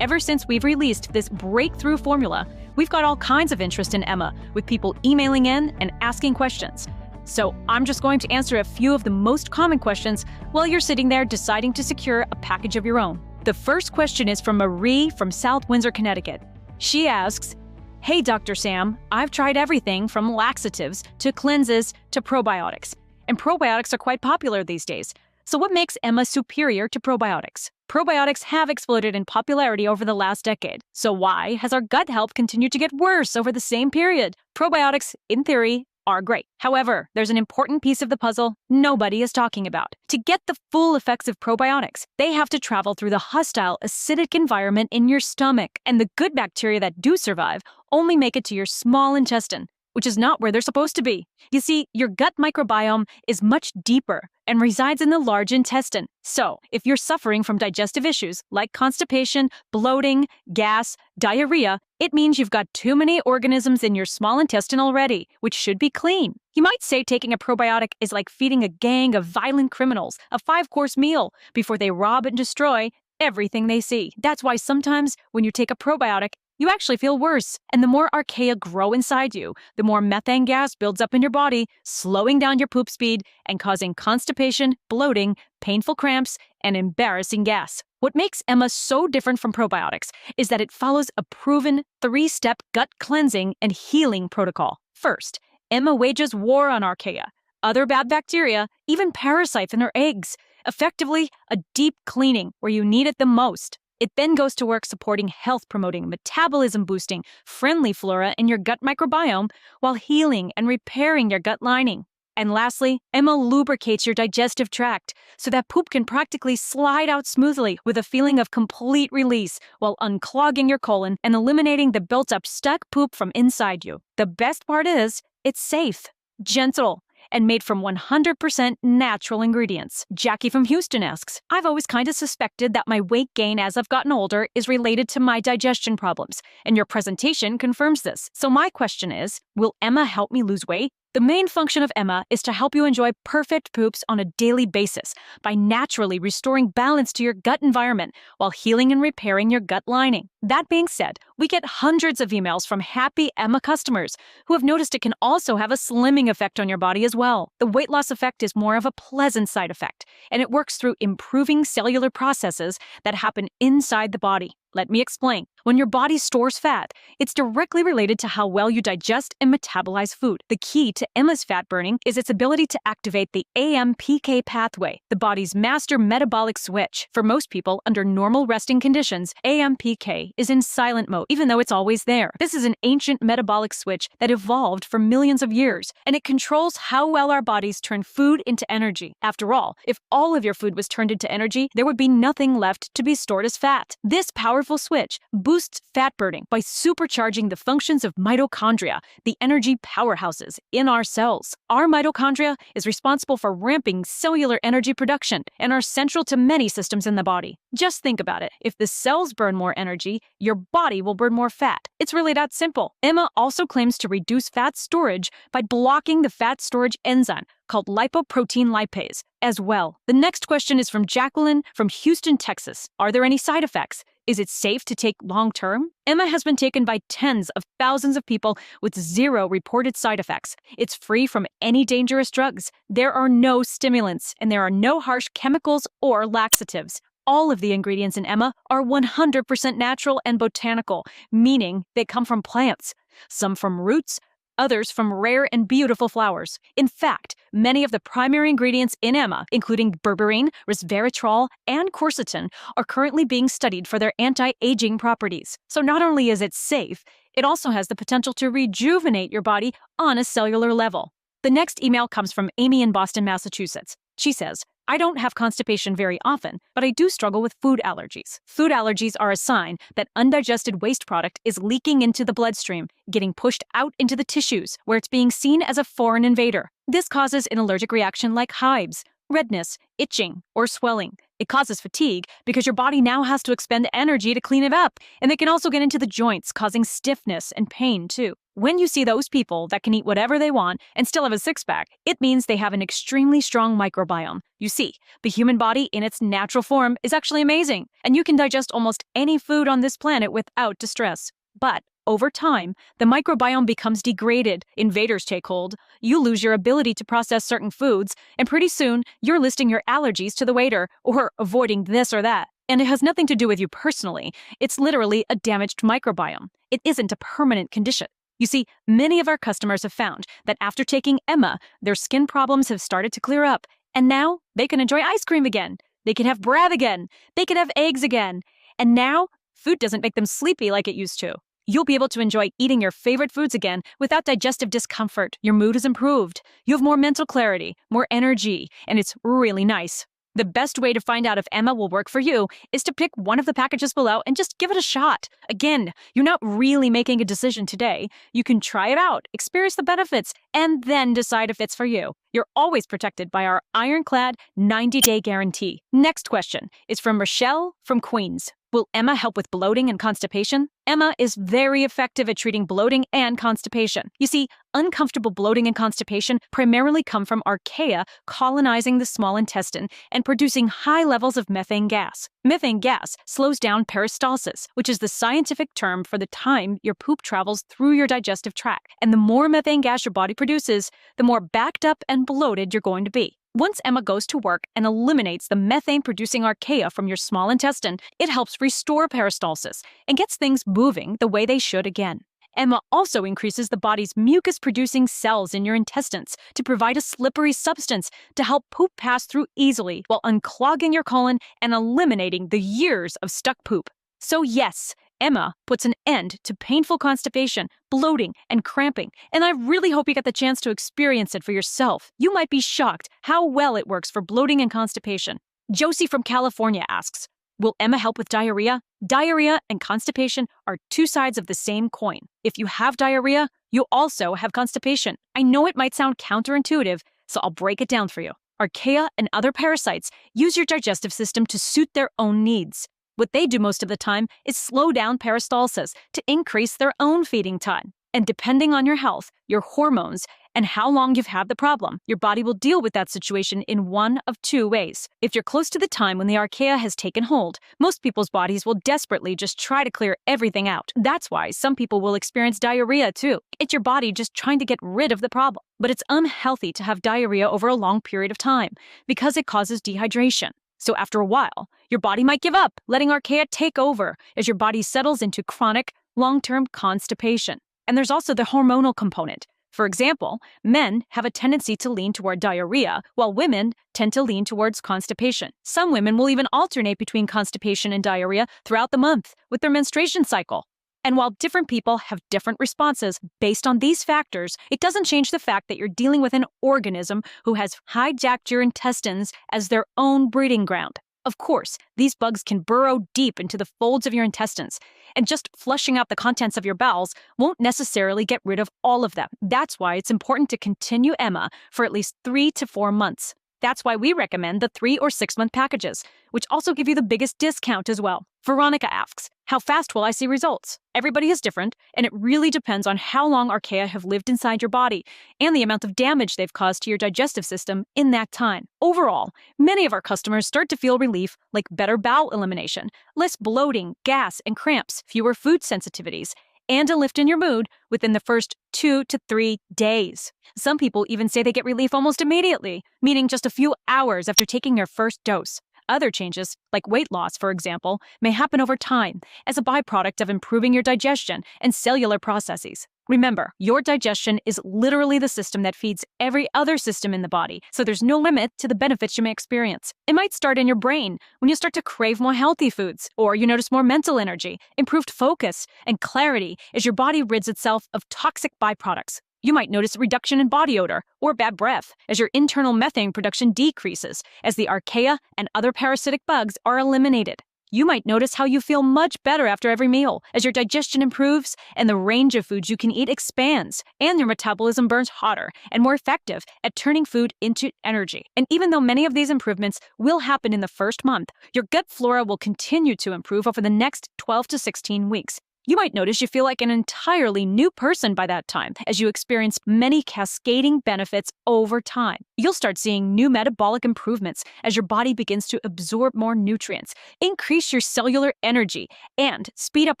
Ever since we've released this breakthrough formula, we've got all kinds of interest in Emma, with people emailing in and asking questions. So I'm just going to answer a few of the most common questions while you're sitting there deciding to secure a package of your own. The first question is from Marie from South Windsor, Connecticut. She asks, "Hey, Dr. Sam, I've tried everything from laxatives to cleanses to probiotics. And probiotics are quite popular these days. So what makes Emma superior to probiotics? Probiotics have exploded in popularity over the last decade. So why has our gut health continued to get worse over the same period? Probiotics, in theory, are great. However, there's an important piece of the puzzle nobody is talking about. To get the full effects of probiotics, they have to travel through the hostile, acidic environment in your stomach, and the good bacteria that do survive only make it to your small intestine, which is not where they're supposed to be. You see, your gut microbiome is much deeper and resides in the large intestine. So, if you're suffering from digestive issues like constipation, bloating, gas, diarrhea, it means you've got too many organisms in your small intestine already, which should be clean. You might say taking a probiotic is like feeding a gang of violent criminals a 5-course meal before they rob and destroy everything they see. That's why sometimes when you take a probiotic, you actually feel worse. And the more archaea grow inside you, the more methane gas builds up in your body, slowing down your poop speed and causing constipation, bloating, painful cramps, and embarrassing gas. What makes Emma so different from probiotics is that it follows a proven 3-step gut cleansing and healing protocol. First, Emma wages war on archaea, other bad bacteria, even parasites in her eggs. Effectively, a deep cleaning where you need it the most. It then goes to work supporting health-promoting, metabolism-boosting, friendly flora in your gut microbiome while healing and repairing your gut lining. And lastly, Emma lubricates your digestive tract so that poop can practically slide out smoothly with a feeling of complete release while unclogging your colon and eliminating the built-up stuck poop from inside you. The best part is, it's safe, gentle, and made from 100% natural ingredients. Jackie from Houston asks, I've always kind of suspected that my weight gain as I've gotten older is related to my digestion problems, and your presentation confirms this. So my question is, will Emma help me lose weight? The main function of Emma is to help you enjoy perfect poops on a daily basis by naturally restoring balance to your gut environment while healing and repairing your gut lining. That being said, we get hundreds of emails from happy Emma customers who have noticed it can also have a slimming effect on your body as well. The weight loss effect is more of a pleasant side effect, and it works through improving cellular processes that happen inside the body. Let me explain. When your body stores fat, it's directly related to how well you digest and metabolize food. The key to Emma's fat burning is its ability to activate the AMPK pathway, the body's master metabolic switch. For most people, under normal resting conditions, AMPK is in silent mode, even though it's always there. This is an ancient metabolic switch that evolved for millions of years, and it controls how well our bodies turn food into energy. After all, if all of your food was turned into energy, there would be nothing left to be stored as fat. This powerful switch boosts fat burning by supercharging the functions of mitochondria, the energy powerhouses in our cells. Our mitochondria is responsible for ramping cellular energy production and are central to many systems in the body. Just think about it. If the cells burn more energy, your body will burn more fat. It's really that simple. Emma also claims to reduce fat storage by blocking the fat storage enzyme called lipoprotein lipase as well. The next question is from Jacqueline from Houston, Texas. Are there any side effects? Is it safe to take long-term? Emma has been taken by tens of thousands of people with 0 reported side effects. It's free from any dangerous drugs. There are no stimulants, and there are no harsh chemicals or laxatives. All of the ingredients in Emma are 100% natural and botanical, meaning they come from plants, some from roots, others from rare and beautiful flowers. In fact, many of the primary ingredients in Emma, including berberine, resveratrol, and quercetin, are currently being studied for their anti-aging properties. So not only is it safe, it also has the potential to rejuvenate your body on a cellular level. The next email comes from Amy in Boston, Massachusetts. She says, I don't have constipation very often, but I do struggle with food allergies. Food allergies are a sign that undigested waste product is leaking into the bloodstream, getting pushed out into the tissues, where it's being seen as a foreign invader. This causes an allergic reaction like hives, redness, itching, or swelling. It causes fatigue because your body now has to expend energy to clean it up, and it can also get into the joints, causing stiffness and pain too. When you see those people that can eat whatever they want and still have a six-pack, it means they have an extremely strong microbiome. You see, the human body in its natural form is actually amazing, and you can digest almost any food on this planet without distress. But over time, the microbiome becomes degraded, invaders take hold, you lose your ability to process certain foods, and pretty soon, you're listing your allergies to the waiter or avoiding this or that. And it has nothing to do with you personally. It's literally a damaged microbiome. It isn't a permanent condition. You see, many of our customers have found that after taking Emma, their skin problems have started to clear up, And now they can enjoy ice cream again. They can have bread again. They can have eggs again. And now food doesn't make them sleepy like it used to. You'll be able to enjoy eating your favorite foods again without digestive discomfort. Your mood is improved. You have more mental clarity, more energy, and it's really nice. The best way to find out if Emma will work for you is to pick one of the packages below and just give it a shot. Again, you're not really making a decision today. You can try it out, experience the benefits, and then decide if it's for you. You're always protected by our ironclad 90-day guarantee. Next question is from Rochelle from Queens. Will Emma help with bloating and constipation? Emma is very effective at treating bloating and constipation. You see, uncomfortable bloating and constipation primarily come from archaea colonizing the small intestine and producing high levels of methane gas. Methane gas slows down peristalsis, which is the scientific term for the time your poop travels through your digestive tract. And the more methane gas your body produces, the more backed up and bloated you're going to be. Once Emma goes to work and eliminates the methane-producing archaea from your small intestine, it helps restore peristalsis and gets things moving the way they should again. Emma also increases the body's mucus-producing cells in your intestines to provide a slippery substance to help poop pass through easily while unclogging your colon and eliminating the years of stuck poop. So yes, Emma puts an end to painful constipation, bloating, and cramping, and I really hope you get the chance to experience it for yourself. You might be shocked how well it works for bloating and constipation. Josie from California asks, will Emma help with diarrhea? Diarrhea and constipation are two sides of the same coin. If you have diarrhea, you also have constipation. I know it might sound counterintuitive, so I'll break it down for you. Archaea and other parasites use your digestive system to suit their own needs. What they do most of the time is slow down peristalsis to increase their own feeding time. And depending on your health, your hormones, and how long you've had the problem, your body will deal with that situation in one of two ways. If you're close to the time when the archaea has taken hold, most people's bodies will desperately just try to clear everything out. That's why some people will experience diarrhea too. It's your body just trying to get rid of the problem. But it's unhealthy to have diarrhea over a long period of time because it causes dehydration. So after a while, your body might give up, letting archaea take over as your body settles into chronic, long-term constipation. And there's also the hormonal component. For example, men have a tendency to lean toward diarrhea, while women tend to lean towards constipation. Some women will even alternate between constipation and diarrhea throughout the month with their menstruation cycle. And while different people have different responses based on these factors, it doesn't change the fact that you're dealing with an organism who has hijacked your intestines as their own breeding ground. Of course, these bugs can burrow deep into the folds of your intestines, and just flushing out the contents of your bowels won't necessarily get rid of all of them. That's why it's important to continue Emma for at least 3 to 4 months. That's why we recommend the 3 or 6 month packages, which also give you the biggest discount as well. Veronica asks, how fast will I see results? Everybody is different, and it really depends on how long archaea have lived inside your body and the amount of damage they've caused to your digestive system in that time. Overall, many of our customers start to feel relief, like better bowel elimination, less bloating, gas, and cramps, fewer food sensitivities, and a lift in your mood within the first 2 to 3 days. Some people even say they get relief almost immediately, meaning just a few hours after taking their first dose. Other changes, like weight loss, for example, may happen over time as a byproduct of improving your digestion and cellular processes. Remember, your digestion is literally the system that feeds every other system in the body, so there's no limit to the benefits you may experience. It might start in your brain when you start to crave more healthy foods, or you notice more mental energy, improved focus, and clarity as your body rids itself of toxic byproducts. You might notice a reduction in body odor or bad breath as your internal methane production decreases as the archaea and other parasitic bugs are eliminated. You might notice how you feel much better after every meal as your digestion improves and the range of foods you can eat expands, and your metabolism burns hotter and more effective at turning food into energy. And even though many of these improvements will happen in the first month, your gut flora will continue to improve over the next 12 to 16 weeks. You might notice you feel like an entirely new person by that time as you experience many cascading benefits over time. You'll start seeing new metabolic improvements as your body begins to absorb more nutrients, increase your cellular energy, and speed up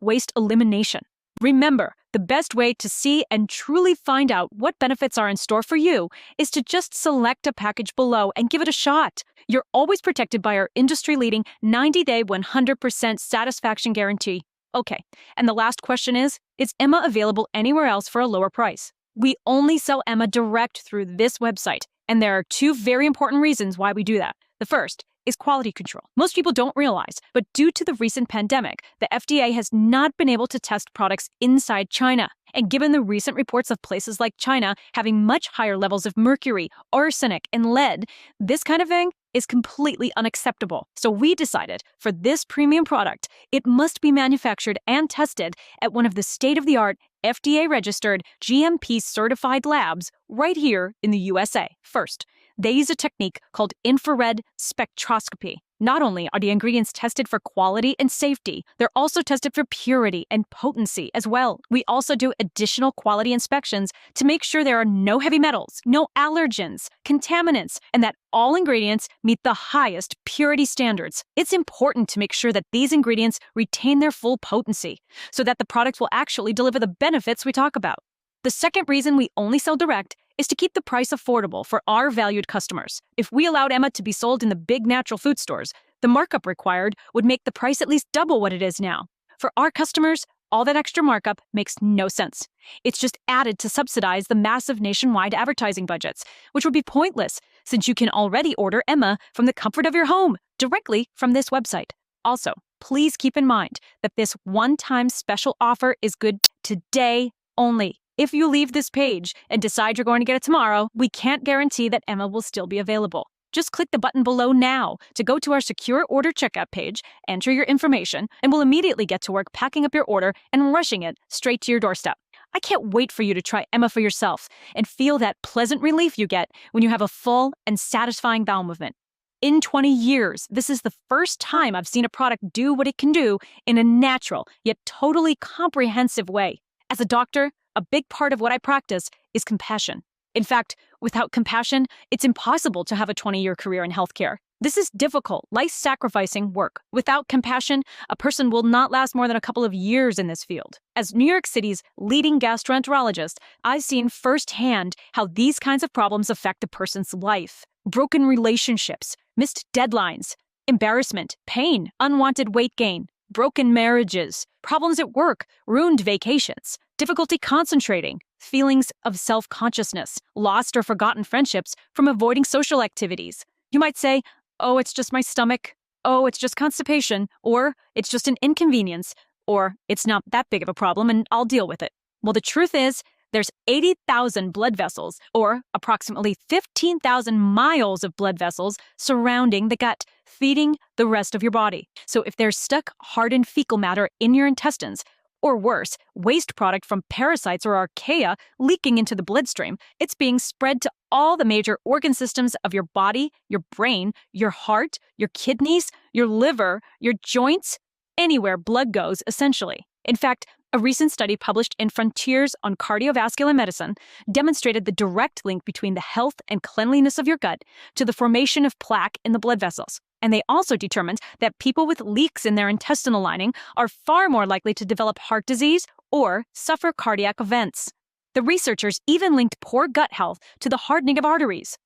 waste elimination. Remember, the best way to see and truly find out what benefits are in store for you is to just select a package below and give it a shot. You're always protected by our industry-leading 90-day 100% satisfaction guarantee. Okay, and the last question is Emma available anywhere else for a lower price? We only sell Emma direct through this website, And there are two very important reasons why we do that. The first is quality control. Most people don't realize, but due to the recent pandemic, the FDA has not been able to test products inside China. And given the recent reports of places like China having much higher levels of mercury, arsenic, and lead, this kind of thing is completely unacceptable. So we decided for this premium product, it must be manufactured and tested at one of the state-of-the-art, FDA-registered, GMP-certified labs right here in the USA. First, they use a technique called infrared spectroscopy. Not only are the ingredients tested for quality and safety, they're also tested for purity and potency as well. We also do additional quality inspections to make sure there are no heavy metals, no allergens, contaminants, and that all ingredients meet the highest purity standards. It's important to make sure that these ingredients retain their full potency so that the product will actually deliver the benefits we talk about. The second reason we only sell direct is to keep the price affordable for our valued customers. If we allowed Emma to be sold in the big natural food stores, the markup required would make the price at least double what it is now. For our customers, all that extra markup makes no sense. It's just added to subsidize the massive nationwide advertising budgets, which would be pointless since you can already order Emma from the comfort of your home directly from this website. Also, please keep in mind that this one-time special offer is good today only. If you leave this page and decide you're going to get it tomorrow, we can't guarantee that Emma will still be available. Just click the button below now to go to our secure order checkout page, enter your information, and we'll immediately get to work packing up your order and rushing it straight to your doorstep. I can't wait for you to try Emma for yourself and feel that pleasant relief you get when you have a full and satisfying bowel movement. In 20 years, this is the first time I've seen a product do what it can do in a natural yet totally comprehensive way. As a doctor, a big part of what I practice is compassion. In fact, without compassion, it's impossible to have a 20-year career in healthcare. This is difficult, life-sacrificing work. Without compassion, a person will not last more than a couple of years in this field. As New York City's leading gastroenterologist, I've seen firsthand how these kinds of problems affect a person's life. Broken relationships, missed deadlines, embarrassment, pain, unwanted weight gain, broken marriages, problems at work, ruined vacations, difficulty concentrating, feelings of self-consciousness, lost or forgotten friendships from avoiding social activities. You might say, oh, it's just my stomach, oh, it's just constipation, or it's just an inconvenience, or it's not that big of a problem and I'll deal with it. Well, the truth is, there's 80,000 blood vessels, or approximately 15,000 miles of blood vessels surrounding the gut, feeding the rest of your body. So if there's stuck, hardened fecal matter in your intestines, or worse, waste product from parasites or archaea leaking into the bloodstream, it's being spread to all the major organ systems of your body, your brain, your heart, your kidneys, your liver, your joints, anywhere blood goes, essentially. In fact, a recent study published in Frontiers on Cardiovascular Medicine demonstrated the direct link between the health and cleanliness of your gut to the formation of plaque in the blood vessels. And they also determined that people with leaks in their intestinal lining are far more likely to develop heart disease or suffer cardiac events. The researchers even linked poor gut health to the hardening of arteries.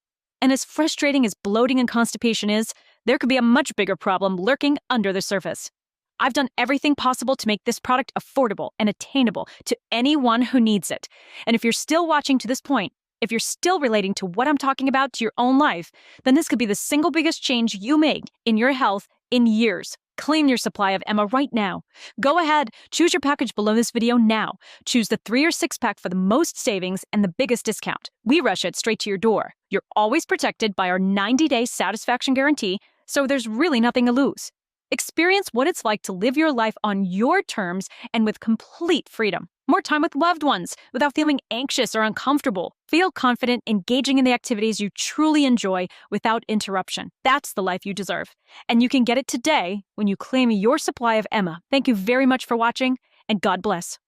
And as frustrating as bloating and constipation is, there could be a much bigger problem lurking under the surface. I've done everything possible to make this product affordable and attainable to anyone who needs it. And if you're still watching to this point, if you're still relating to what I'm talking about to your own life, then this could be the single biggest change you make in your health in years. Claim your supply of Emma right now. Go ahead, choose your package below this video now. Choose the 3 or 6 pack for the most savings and the biggest discount. We rush it straight to your door. You're always protected by our 90-day satisfaction guarantee, so there's really nothing to lose. Experience what it's like to live your life on your terms and with complete freedom. More time with loved ones without feeling anxious or uncomfortable. Feel confident engaging in the activities you truly enjoy without interruption. That's the life you deserve. And you can get it today when you claim your supply of Emma. Thank you very much for watching, and God bless.